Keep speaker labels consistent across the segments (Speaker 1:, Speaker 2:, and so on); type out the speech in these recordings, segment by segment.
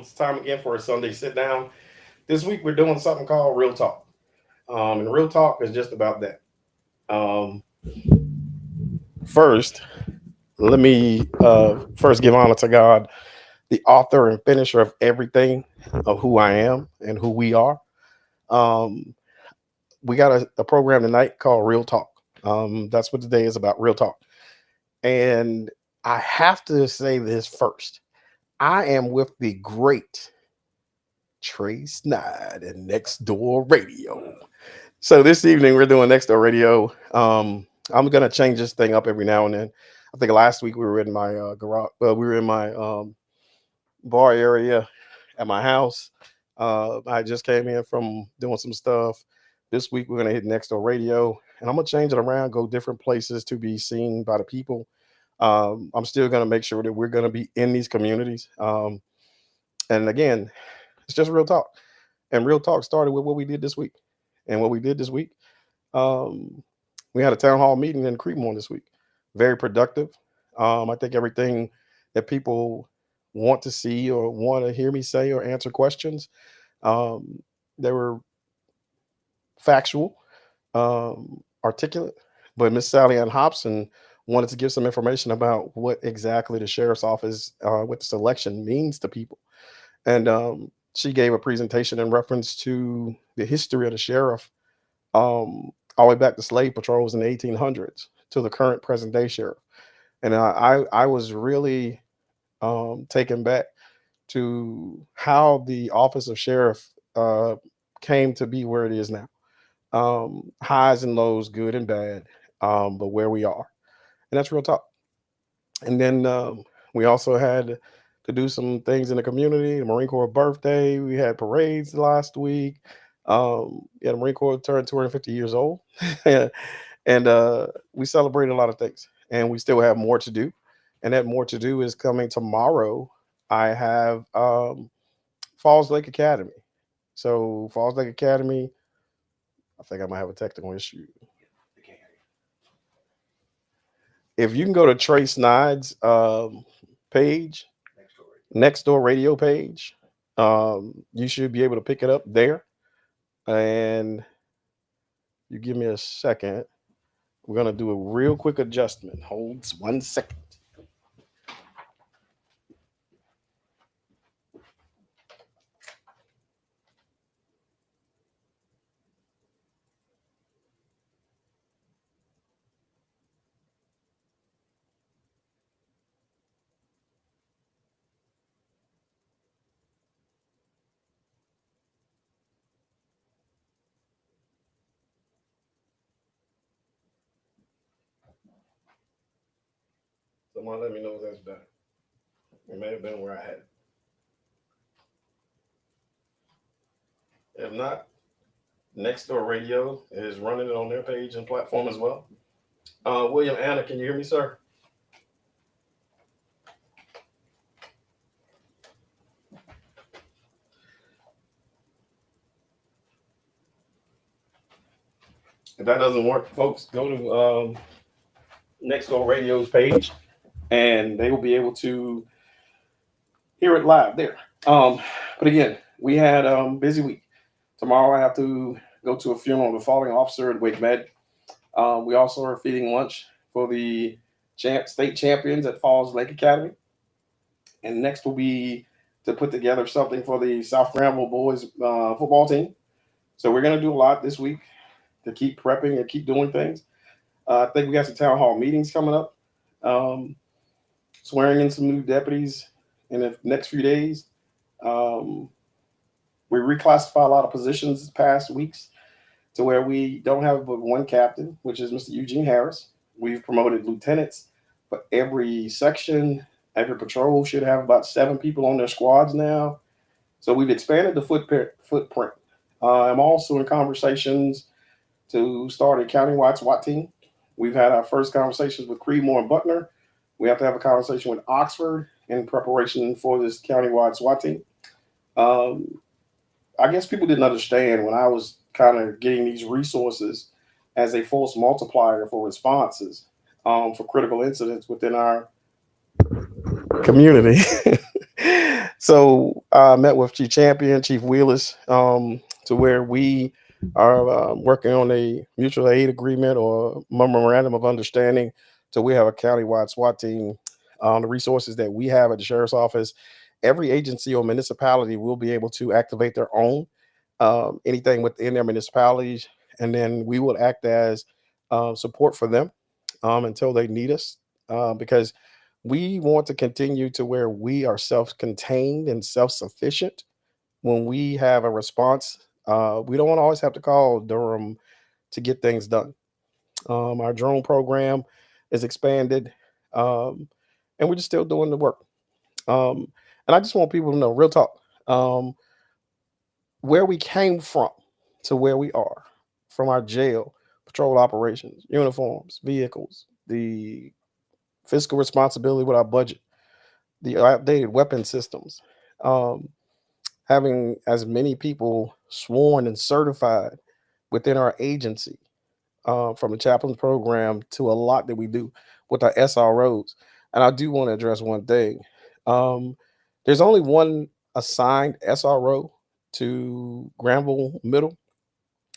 Speaker 1: It's time again for a Sunday sit down. This week we're doing something called Real Talk. And Real Talk is just about that. Um, First, let me first give honor to God, the author and finisher of everything of who I am and who we are. Um, we got a program tonight called Real Talk. That's what today is about, Real Talk. And I have to say this first. I am with the great Trey Snide and Next Door Radio. So this evening we're doing Next Door Radio. I'm gonna change this thing up every now and then. I think last week we were in my garage. Well, we were in my bar area at my house. I just came in from doing some stuff. This week we're gonna hit Next Door Radio, and I'm gonna change it around, go different places to be seen by the people. I'm still gonna make sure that we're gonna be in these communities. And again, it's just real talk. And real talk started with what we did this week. And what we did this week, um, we had a town hall meeting in Creedmoor this week. Very productive. I think everything that people want to see or want to hear me say or answer questions, um, they were factual, articulate. But Miss Sally Ann Hobson wanted to give some information about what exactly the sheriff's office, what this election means to people. And she gave a presentation in reference to the history of the sheriff, all the way back to slave patrols in the 1800s to the current present day sheriff. And I was really taken back to how the office of sheriff came to be where it is now. Highs and lows, good and bad, but where we are. And that's real talk. And then we also had to do some things in the community. The Marine Corps birthday. We had parades last week. Yeah, the Marine Corps turned 250 years old, and we celebrated a lot of things. And we still have more to do. And that more to do is coming tomorrow. I have Falls Lake Academy. So Falls Lake Academy. I think I might have a technical issue. If you can go to Trey Snide's page, Next Door Radio page, you should be able to pick it up there. And you give me a second. We're gonna do a real quick adjustment. Hold 1 second. Someone let me know if that's better. It may have been where I had it. If not, Next Door Radio is running it on their page and platform as well. William Anna, can you hear me, sir? If that doesn't work, folks, go to Next Door Radio's page, and they will be able to hear it live there. But again, we had busy week. Tomorrow I have to go to a funeral of a falling officer at Wake Med. We also are feeding lunch for the state champions at Falls Lake Academy. And next will be to put together something for the South Granville boys football team. So we're going to do a lot this week to keep prepping and keep doing things. I think we got some town hall meetings coming up, swearing in some new deputies in the next few days. Um, we reclassified a lot of positions this past weeks to where we don't have but one captain, which is Mr. Eugene Harris. We've promoted lieutenants for every section. Every patrol should have about 7 people on their squads now. So we've expanded the footprint. I'm also in conversations to start a countywide SWAT team. We've had our first conversations with Creedmoor and Buckner. We have to have a conversation with Oxford in preparation for this countywide SWAT team. I guess people didn't understand when I was kind of getting these resources as a force multiplier for responses for critical incidents within our community. So I met with Chief Champion, Chief Wheelers, to where we are working on a mutual aid agreement or memorandum of understanding. So we have a countywide SWAT team. The resources that we have at the sheriff's office, every agency or municipality will be able to activate their own anything within their municipalities, and then we will act as support for them until they need us, because we want to continue to where we are self-contained and self-sufficient. When we have a response, we don't want to always have to call Durham to get things done. Our drone program is expanded, um, and we're just still doing the work. Um, and I just want people to know, real talk, um, where we came from to where we are, from our jail, patrol operations, uniforms, vehicles, the fiscal responsibility with our budget, the outdated weapon systems, um, having as many people sworn and certified within our agency, from the chaplains program to a lot that we do with our SROs. And I do want to address one thing. Um, there's only one assigned SRO to Granville Middle.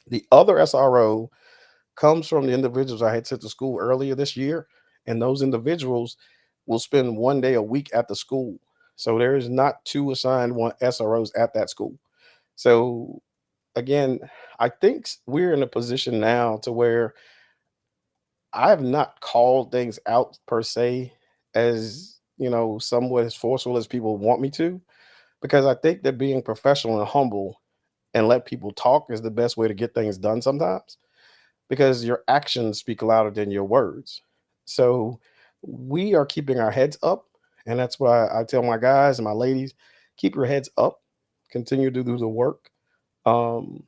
Speaker 1: The other SRO comes from the individuals I had sent to school earlier this year, and those individuals will spend one day a week at the school. So there is not two assigned one SROs at that school. So again, I think we're in a position now to where I have not called things out per se as somewhat as forceful as people want me to, because I think that being professional and humble and let people talk is the best way to get things done sometimes, because your actions speak louder than your words. So we are keeping our heads up. And that's why I tell my guys and my ladies, keep your heads up, continue to do the work, um,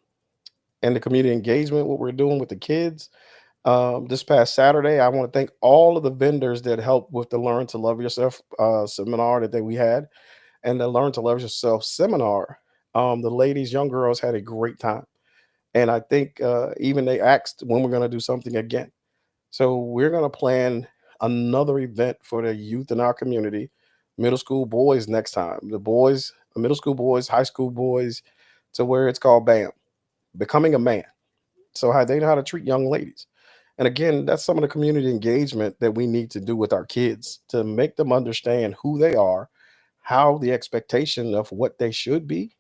Speaker 1: and the community engagement, what we're doing with the kids. This past Saturday, I want to thank all of the vendors that helped with the Learn to Love Yourself seminar that we had, and the Learn to Love Yourself seminar. The ladies, young girls, had a great time, and I think even they asked when we're going to do something again. So we're going to plan another event for the youth in our community, middle school boys next time. The boys, middle school boys, high school boys, to where it's called BAM, Becoming a Man. So how they know how to treat young ladies. And again, that's some of the community engagement that we need to do with our kids to make them understand who they are, how the expectation of what they should be,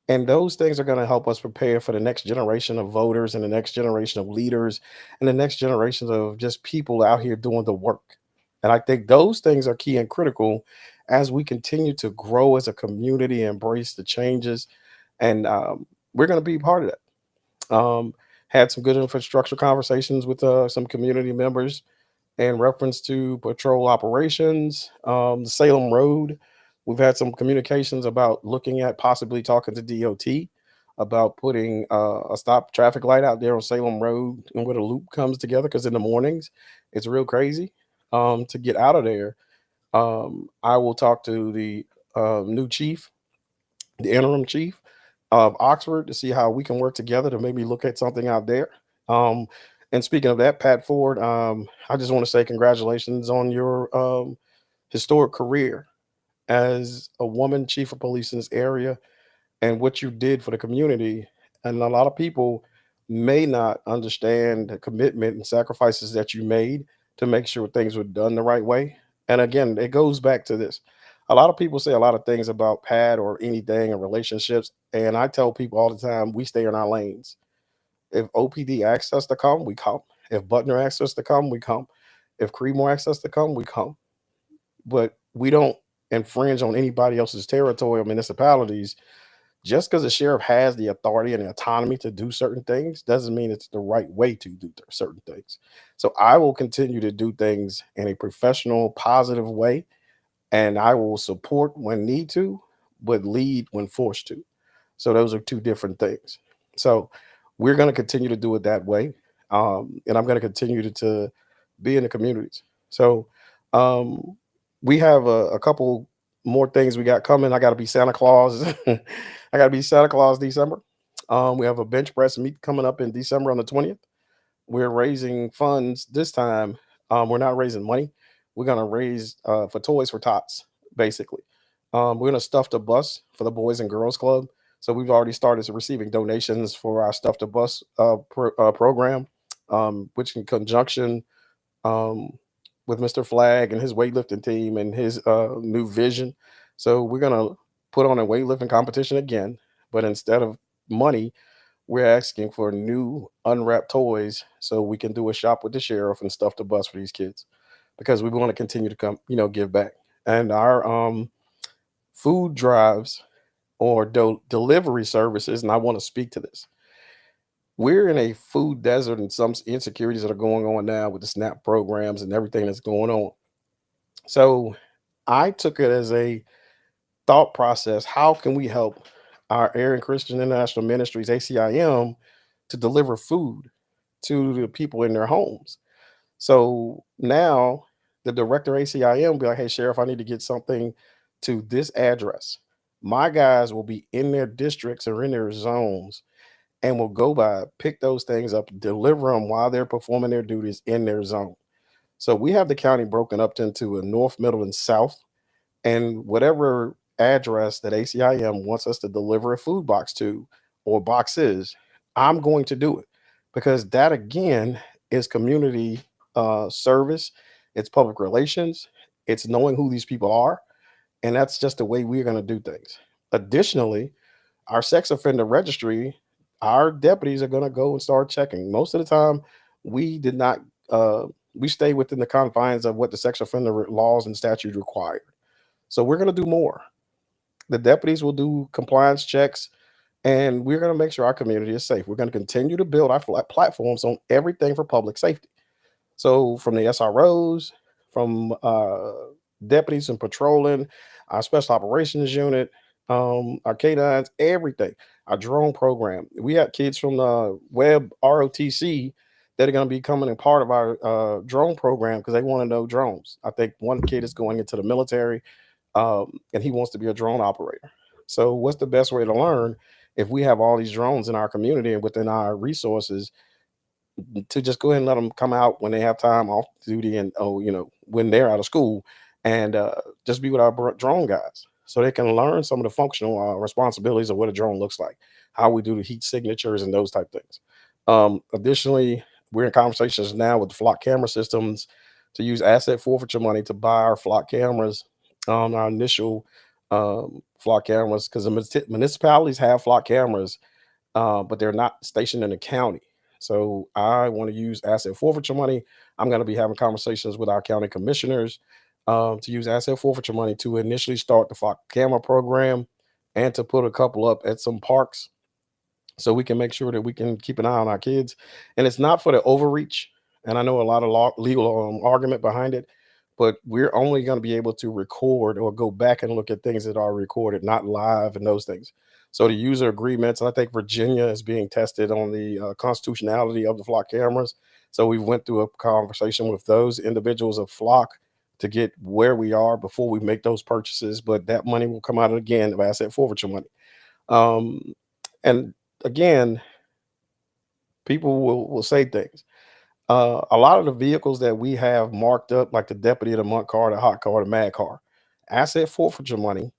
Speaker 1: and those things are going to help us prepare for the next generation of voters and the next generation of leaders and the next generation of just people out here doing the work. And I think those things are key and critical as we continue to grow as a community, embrace the changes. And we're going to be part of that. Had some good infrastructure conversations with some community members in reference to patrol operations, the Salem Road. We've had some communications about looking at possibly talking to DOT about putting a stop traffic light out there on Salem Road and where the loop comes together. Because in the mornings, it's real crazy to get out of there. I will talk to the new chief, the interim chief of Oxford, to see how we can work together to maybe look at something out there. Um, and speaking of that, Pat Ford, I just want to say congratulations on your historic career as a woman chief of police in this area and what you did for the community. And a lot of people may not understand the commitment and sacrifices that you made to make sure things were done the right way. And again, it goes back to this. A lot of people say a lot of things about Pat or anything or relationships. And I tell people all the time, we stay in our lanes. If OPD asks us to come, we come. If Butner asks us to come, we come. If Creedmoor asks us to come, we come. But we don't infringe on anybody else's territory or municipalities. Just because the sheriff has the authority and the autonomy to do certain things doesn't mean it's the right way to do certain things. So I will continue to do things in a professional, positive way, and I will support when need to, but lead when forced to. So those are two different things. So we're going to continue to do it that way, and I'm going to continue to be in the communities. So um, we have a couple more things we got coming. I got to be Santa Claus. I got to be Santa Claus December. We have a bench press meet coming up in December on the 20th. We're raising funds this time. We're not raising money. We're going to raise for Toys for Tots, basically. We're gonna stuff the bus for the Boys and Girls Club. So we've already started receiving donations for our stuff the bus program, which in conjunction um, with Mr. Flag and his weightlifting team and his new vision. So we're gonna put on a weightlifting competition again, but instead of money, we're asking for new unwrapped toys so we can do a shop with the sheriff and stuff the bus for these kids because we want to continue to come, give back. And our food drives or delivery services, and I want to speak to this. We're in a food desert and some insecurities that are going on now with the SNAP programs and everything that's going on. So I took it as a thought process. How can we help our Aaron Christian International Ministries, ACIM, to deliver food to the people in their homes? So now the director ACIM will be like, hey, Sheriff, I need to get something to this address. My guys will be in their districts or in their zones and will go by, pick those things up, deliver them while they're performing their duties in their zone. So we have the county broken up into a north, middle, and south. And whatever address that ACIM wants us to deliver a food box to or boxes, I'm going to do it because that again is community service, it's public relations, it's knowing who these people are, and that's just the way we're going to do things. Additionally, our sex offender registry, our deputies are going to go and start checking. Most of the time, we did not. We stay within the confines of what the sex offender laws and statutes require. So we're going to do more. The deputies will do compliance checks, and we're going to make sure our community is safe. We're going to continue to build our platforms on everything for public safety. So from the SROs, from deputies and patrolling, our special operations unit, our canines, everything, our drone program. We had kids from the Web ROTC that are going to be coming in part of our drone program because they want to know drones. I think one kid is going into the military and he wants to be a drone operator. So, what's the best way to learn if we have all these drones in our community and within our resources to just go ahead and let them come out when they have time off duty and when they're out of school and just be with our drone guys so they can learn some of the functional responsibilities of what a drone looks like, how we do the heat signatures and those type things. Additionally, we're in conversations now with the flock camera systems to use asset forfeiture money to buy our flock cameras, our initial flock cameras, because the municipalities have flock cameras, but they're not stationed in the county. So I want to use asset forfeiture money. I'm going to be having conversations with our county commissioners to use asset forfeiture money to initially start the flock camera program and to put a couple up at some parks so we can make sure that we can keep an eye on our kids. And it's not for the overreach. And I know a lot of legal argument behind it, but we're only going to be able to record or go back and look at things that are recorded, not live and those things. So the user agreements, and I think Virginia is being tested on the constitutionality of the flock cameras. So we went through a conversation with those individuals of flock to get where we are before we make those purchases. But that money will come out again of asset forfeiture money. And again, people will say things. A lot of the vehicles that we have marked up, like the deputy of the month car, the hot car, the mad car, asset forfeiture money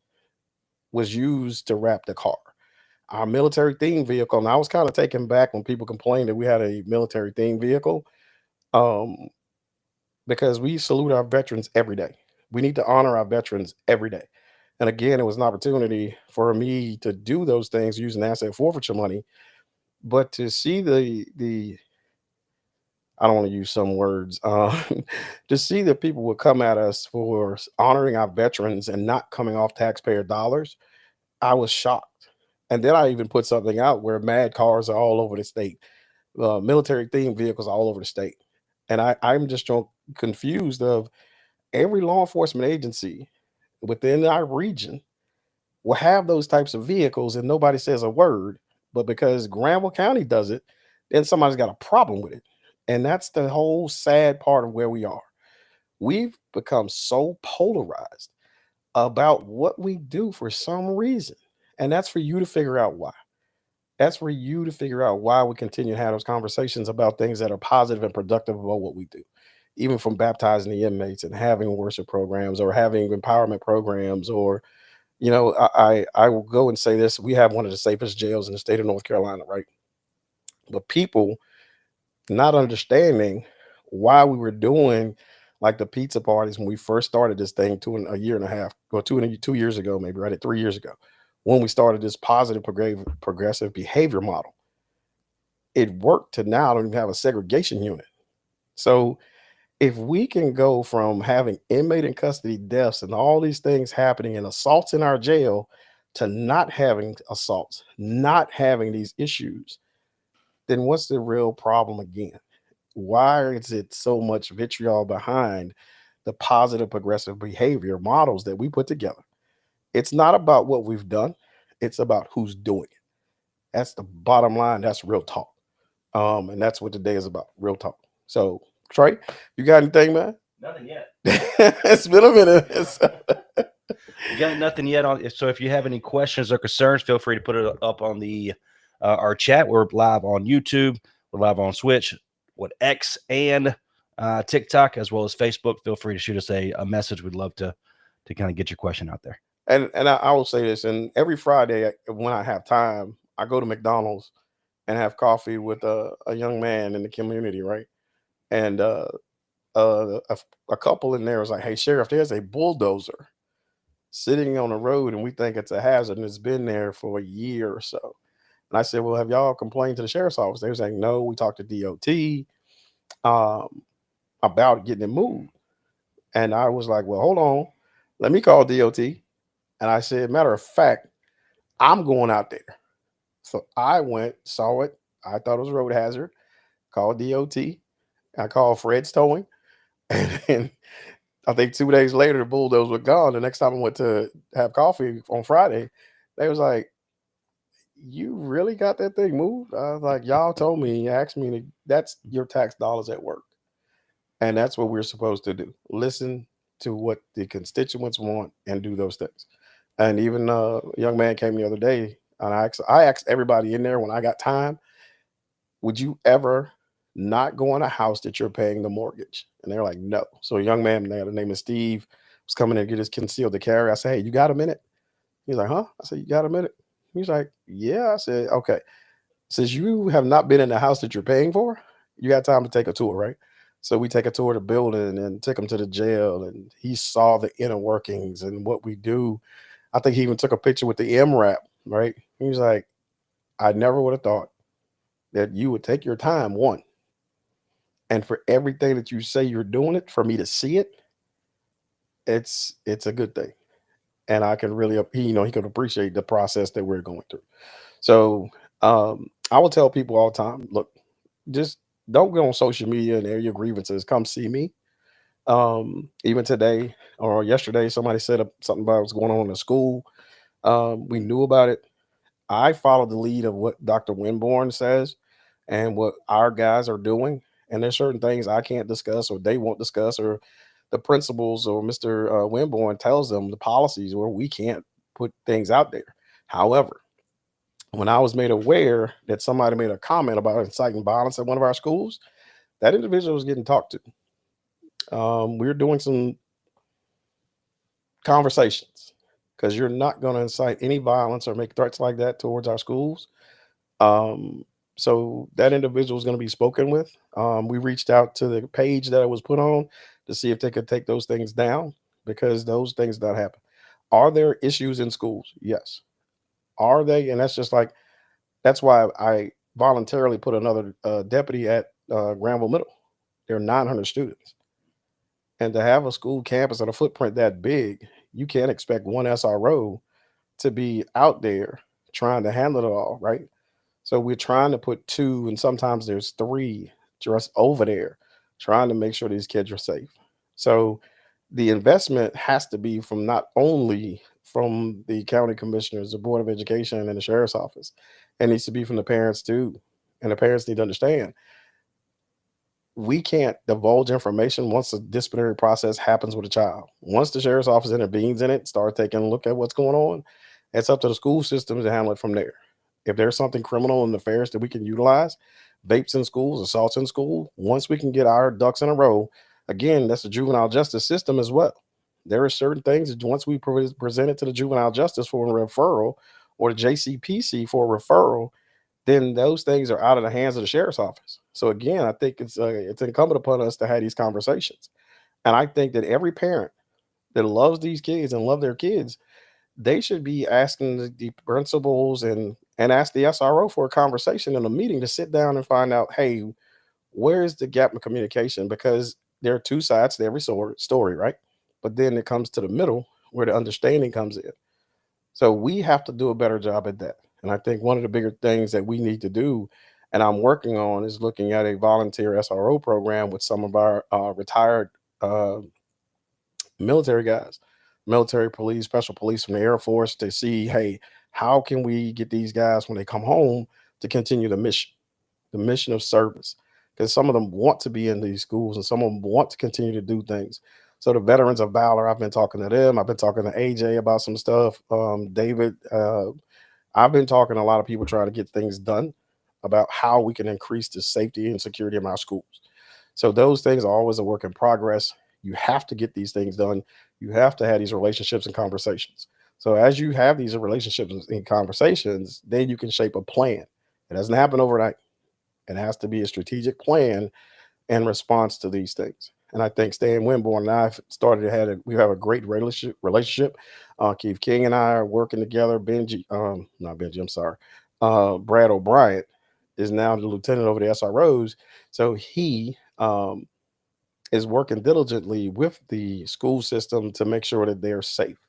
Speaker 1: was used to wrap the car. Our military theme vehicle, and I was kind of taken back when people complained that we had a military theme vehicle, um, because we salute our veterans every day. We need to honor our veterans every day. And again, it was an opportunity for me to do those things using asset forfeiture money, but to see the I don't want to use some words. To see that people would come at us for honoring our veterans and not coming off taxpayer dollars, I was shocked. And then I even put something out where mad cars are all over the state, military themed vehicles all over the state, and I'm just confused of every law enforcement agency within our region will have those types of vehicles and nobody says a word. But because Granville County does it, then somebody's got a problem with it. And that's the whole sad part of where we are. We've become so polarized about what we do for some reason. And that's for you to figure out why. That's for you to figure out why we continue to have those conversations about things that are positive and productive about what we do. Even from baptizing the inmates and having worship programs or having empowerment programs or I will go and say this: we have one of the safest jails in the state of North Carolina, right? But people not understanding why we were doing like the pizza parties when we first started this thing a year and a half, or 2 years ago, maybe right at 3 years ago, when we started this positive progressive behavior model. It worked to now don't even have a segregation unit. So if we can go from having inmate in custody deaths and all these things happening and assaults in our jail to not having assaults, not having these issues, then what's the real problem again? Why is it so much vitriol behind the positive progressive behavior models that we put together? It's not about what we've done, it's about who's doing it. That's the bottom line. That's real talk. And that's what today is about, real talk. So, Trey, you got anything, man?
Speaker 2: Nothing yet.
Speaker 1: It's been a minute.
Speaker 2: You got nothing yet on. So if you have any questions or concerns, feel free to put it up on the our chat. We're live on YouTube. We're live on Switch, X, and TikTok, as well as Facebook. Feel free to shoot us a message. We'd love to kind of get your question out there.
Speaker 1: And I will say this, and every Friday when I have time, I go to McDonald's and have coffee with a young man in the community, right? And uh, a, a couple in there was like, "Hey, Sheriff, there's a bulldozer sitting on the road, and we think it's a hazard, and it's been there for a year or so." And I said, "Well, have y'all complained to the sheriff's office?" They were saying, "No, we talked to DOT um, about getting it moved." And I was like, "Well, hold on, let me call DOT." And I said, "Matter of fact, I'm going out there." So I went, saw it. I thought it was a road hazard. Called DOT. I called Fred's Towing, and then I think 2 days later the bulldozer was gone. The next time I went to have coffee on Friday, they was like, "You really got that thing moved?" I was like, "Y'all told me, asked me that's your tax dollars at work." And that's what we're supposed to do. Listen to what the constituents want and do those things. And even a young man came the other day and I asked everybody in there when I got time, would you ever not go in a house that you're paying the mortgage? And they're like, no. So a young man there, the name is Steve, was coming to get his concealed to carry. I said, hey, you got a minute? He's like, huh? I said, you got a minute? He's like, yeah. I said, okay. Since you have not been in the house that you're paying for, you got time to take a tour, right? So we take a tour of the building and took him to the jail, and he saw the inner workings and what we do. I think he even took a picture with the MRAP, right? He was like, I never would have thought that you would take your time, one, and for everything that you say you're doing it, for me to see it, it's a good thing. And I can really, he could appreciate the process that we're going through. So I will tell people all the time, look, just don't go on social media and air your grievances. Come see me. Even today or yesterday, somebody said something about what's going on in the school. We knew about it. I followed the lead of what Dr. Winborn says and what our guys are doing. And there's certain things I can't discuss or they won't discuss, or the principals or Mr. Winborn tells them the policies where we can't put things out there. However, when I was made aware that somebody made a comment about inciting violence at one of our schools, that individual was getting talked to. We were doing some conversations because you're not going to incite any violence or make threats like that towards our schools. Um, so that individual is going to be spoken with. We reached out to the page that it was put on to see if they could take those things down because those things don't happen. Are there issues in schools? Yes. Are they? And that's just like, that's why I voluntarily put another deputy at Granville Middle. There are 900 students. And to have a school campus and a footprint that big, you can't expect one SRO to be out there trying to handle it all, right? So we're trying to put two, and sometimes there's three just over there, trying to make sure these kids are safe. So the investment has to be from not only from the county commissioners, the board of education, and the sheriff's office. It needs to be from the parents too. And the parents need to understand we can't divulge information once a disciplinary process happens with a child. Once the sheriff's office intervenes in it, start taking a look at what's going on, it's up to the school system to handle it from there. If there's something criminal and nefarious that we can utilize, vapes in schools, assaults in school, once we can get our ducks in a row, again, that's the juvenile justice system as well. there are certain things that once we present it to the juvenile justice for a referral or the JCPC for a referral, then those things are out of the hands of the sheriff's office. So again, I think it's incumbent upon us to have these conversations. And I think that every parent that loves these kids and love their kids, they should be asking the principals and ask the SRO for a conversation in a meeting to sit down and find out, hey, where is the gap in communication? Because there are two sides to every story, right? But then it comes to the middle where the understanding comes in. So we have to do a better job at that. And I think one of the bigger things that we need to do, and I'm working on, is looking at a volunteer SRO program with some of our retired uh, military guys, military police, special police from the Air Force, to see, hey, how can we get these guys when they come home to continue the mission of service? Because some of them want to be in these schools and some of them want to continue to do things. So the veterans of valor, I've been talking to them. I've been talking to AJ about some stuff. David, I've been talking to a lot of people trying to get things done about how we can increase the safety and security of our schools. So those things are always a work in progress. You have to get these things done. You have to have these relationships and conversations. So as you have these relationships and conversations, then you can shape a plan. It doesn't happen overnight. It has to be a strategic plan in response to these things. And I think Stan Winborn and I started to we have a great relationship. Keith King and I are working together. Not Benji, I'm sorry. Brad O'Brien is now the lieutenant over the SROs. So he is working diligently with the school system to make sure that they're safe.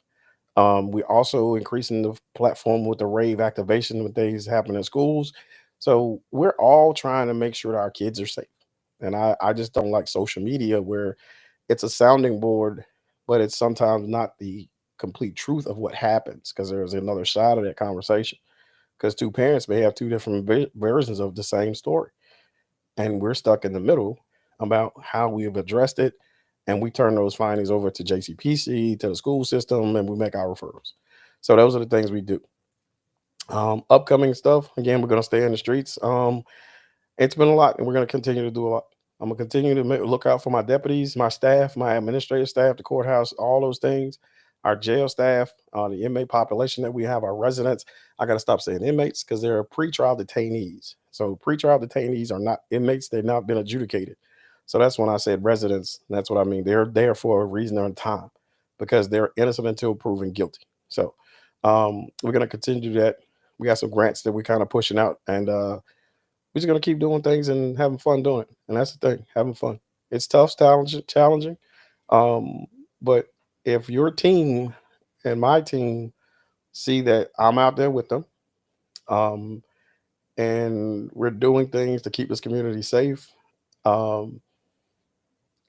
Speaker 1: We also increasing the platform with the rave activation when things happen in schools. So we're all trying to make sure that our kids are safe. And I just don't like social media where it's a sounding board, but it's sometimes not the complete truth of what happens, because there's another side of that conversation. Because two parents may have two different versions of the same story, and we're stuck in the middle about how we have addressed it. And we turn those findings over to JCPC, to the school system, and we make our referrals. So those are the things we do. Upcoming stuff, again, we're going to stay in the streets. It's been a lot, and we're going to continue to do a lot. I'm going to continue to look out for my deputies, my staff, my administrative staff, the courthouse, all those things, our jail staff, the inmate population that we have, our residents. I got to stop saying inmates because they're pretrial detainees. So pretrial detainees are not inmates. They've not been adjudicated. So that's when I said residents. That's what I mean. They're there for a reason and time, because they're innocent until proven guilty. So we're going to continue to do that. We got some grants that we're kind of pushing out, and we're just gonna keep doing things and having fun doing it. And that's the thing, having fun. It's tough, challenging. Um, but if your team and my team see that I'm out there with them, um, and we're doing things to keep this community safe, um,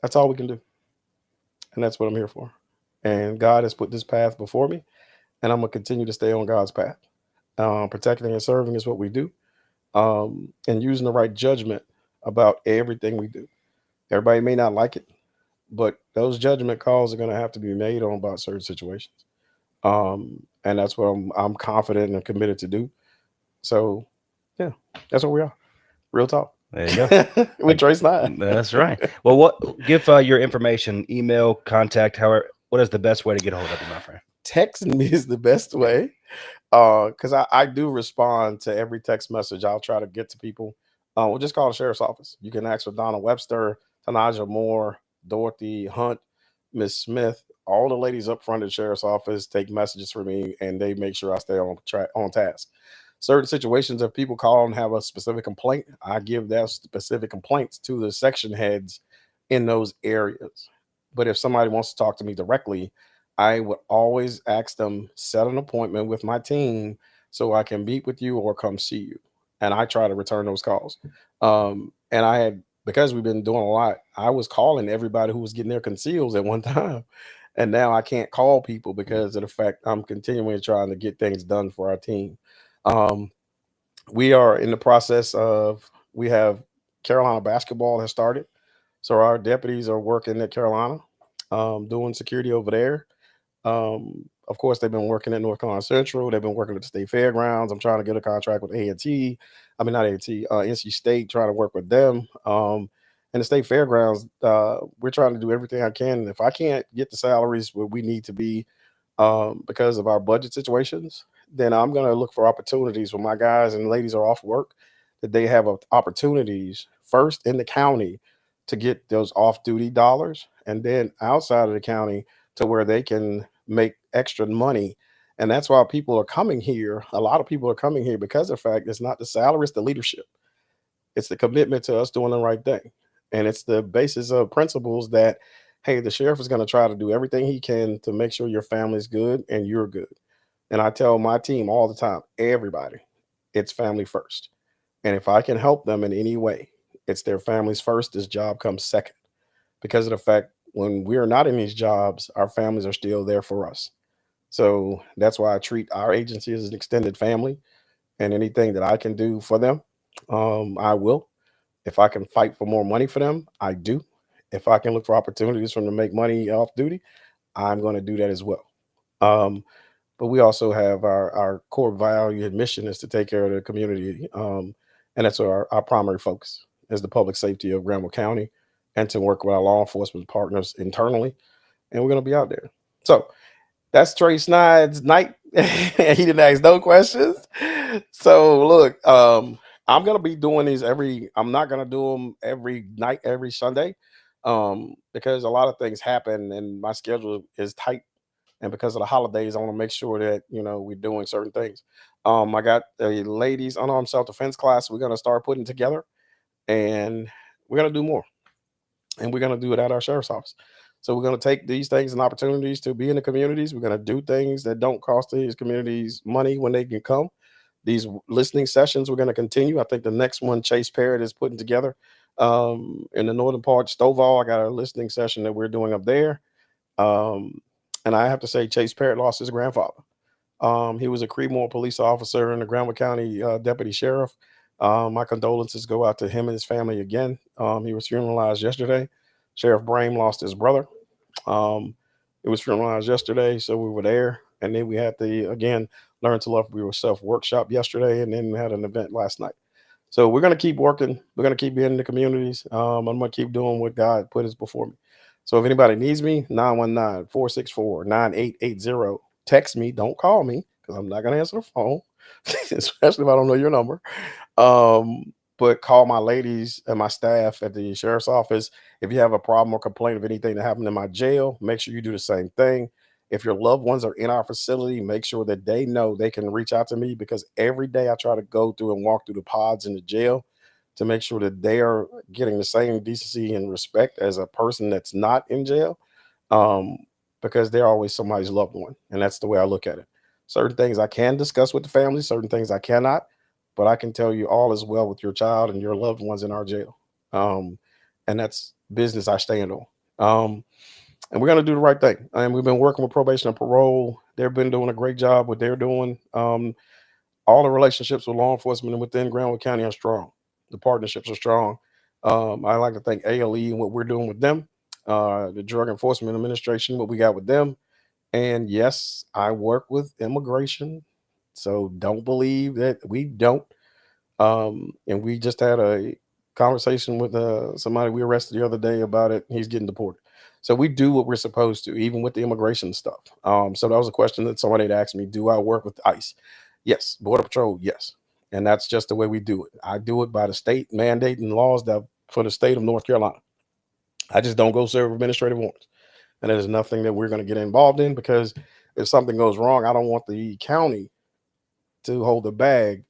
Speaker 1: that's all we can do. And that's what I'm here for. And God has put this path before me, and I'm gonna continue to stay on God's path. Protecting and serving is what we do, and using the right judgment about everything we do. Everybody may not like it, but those judgment calls are going to have to be made on about certain situations. And that's what I'm confident and committed to do. So, yeah, that's what we are. Real talk.
Speaker 2: There you go.
Speaker 1: With Trace Nine.
Speaker 2: That's right. Well, give your information, email, contact, however, what is the best way to get a hold of you, my friend?
Speaker 1: Texting me is the best way, because I do respond to every text message. I'll try to get to people. We'll just call the sheriff's office. You can ask for Donna Webster, Tanaja Moore, Dorothy Hunt, Miss Smith. All the ladies up front of the sheriff's office take messages for me, and they make sure I stay on task. Certain situations, if people call and have a specific complaint, I give that specific complaints to the section heads in those areas. But if somebody wants to talk to me directly, I would always ask them, set an appointment with my team so I can meet with you or come see you. And I try to return those calls. And I had, because we've been doing a lot, I was calling everybody who was getting their conceals at one time. And now I can't call people because of the fact I'm continuing trying to get things done for our team. We are in the process of, we have Carolina basketball has started. So our deputies are working at Carolina, doing security over there. Of course, they've been working at North Carolina Central. They've been working at the state fairgrounds. I'm trying to get a contract with A&T. I mean, not A&T, NC State, trying to work with them. And the state fairgrounds, we're trying to do everything I can. If I can't get the salaries where we need to be because of our budget situations, then I'm going to look for opportunities when my guys and ladies are off work, that they have opportunities first in the county to get those off duty dollars, and then outside of the county to where they can make extra money. And that's why people are coming here. A lot of people are coming here because of the fact it's not the salary, it's the leadership. It's the commitment to us doing the right thing. And it's the basis of principles that, hey, the sheriff is going to try to do everything he can to make sure your family's good and you're good. And I tell my team all the time, everybody, it's family first. And if I can help them in any way, it's their families first. This job comes second, because of the fact when we're not in these jobs, our families are still there for us. So that's why I treat our agency as an extended family, and anything that I can do for them, I will. If I can fight for more money for them, I do. If I can look for opportunities for them to make money off duty, I'm going to do that as well. Um, but we also have our core value and mission is to take care of the community. And that's our primary focus is the public safety of Granville County, and to work with our law enforcement partners internally. And we're going to be out there. So that's Trey Snide's night. He didn't ask no questions. So look, I'm gonna be doing these I'm not gonna do them every night, every Sunday, because a lot of things happen and my schedule is tight. And because of the holidays, I want to make sure that we're doing certain things. I got a ladies unarmed self defense class we're gonna start putting together, and we're gonna do more, and we're going to do it at our sheriff's office. So we're going to take these things and opportunities to be in the communities. We're going to do things that don't cost these communities money when they can come. These listening sessions we're going to continue. I think the next one Chase Parrott is putting together in the northern part, Stovall. I got a listening session that we're doing up there. And I have to say, Chase Parrott lost his grandfather. He was a Creedmoor police officer and a Granville County deputy sheriff. My condolences go out to him and his family again. He was funeralized yesterday. Sheriff Brame lost his brother. It was funeralized yesterday, so we were there. And then we had the, again, Learn to Love Yourself workshop yesterday, and then we had an event last night. So we're going to keep working. We're going to keep being in the communities. I'm going to keep doing what God put us before me. So if anybody needs me, 919-464-9880. Text me. Don't call me, because I'm not going to answer the phone, especially if I don't know your number. But call my ladies and my staff at the sheriff's office. If you have a problem or complaint of anything that happened in my jail, make sure you do the same thing. If your loved ones are in our facility, make sure that they know they can reach out to me, because every day I try to go through and walk through the pods in the jail to make sure that they are getting the same decency and respect as a person that's not in jail, because they're always somebody's loved one. And that's the way I look at it. Certain things I can discuss with the family, certain things I cannot, but I can tell you all is well with your child and your loved ones in our jail. And that's business I stand on. And we're going to do the right thing. And we've been working with probation and parole. They've been doing a great job what they're doing. All the relationships with law enforcement and within Granville County are strong. The partnerships are strong. I like to thank ALE and what we're doing with them, the Drug Enforcement Administration, what we got with them. And yes, I work with immigration. So don't believe that we don't. And we just had a conversation with somebody we arrested the other day about it. He's getting deported. So we do what we're supposed to, even with the immigration stuff. So that was a question that somebody had asked me: do I work with ICE? Yes. Border Patrol? Yes. And that's just the way we do it. I do it by the state mandate and laws that for the state of North Carolina. I just don't go serve administrative warrants. And there's nothing that we're going to get involved in, because if something goes wrong, I don't want the county to hold the bag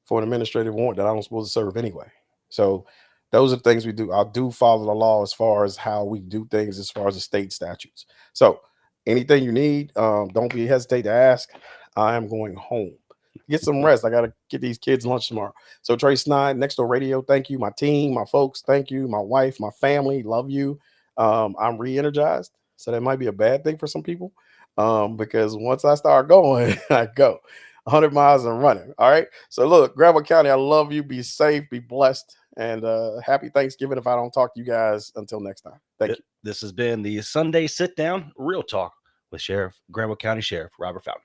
Speaker 1: for an administrative warrant that I don't supposed to serve anyway. So those are the things we do. I do follow the law as far as how we do things, as far as the state statutes. So anything you need, don't be hesitate to ask. I am going home. Get some rest. I got to get these kids lunch tomorrow. So Trey Snide, Next Door Radio, thank you. My team, my folks, thank you. My wife, my family, love you. I'm re-energized. So that might be a bad thing for some people, because once I start going, I go 100 miles and running. All right. So look, Granville County, I love you. Be safe, be blessed, and happy Thanksgiving if I don't talk to you guys until next time. Thank you.
Speaker 2: This has been the Sunday Sit Down Real Talk with Granville County Sheriff Robert Fountain.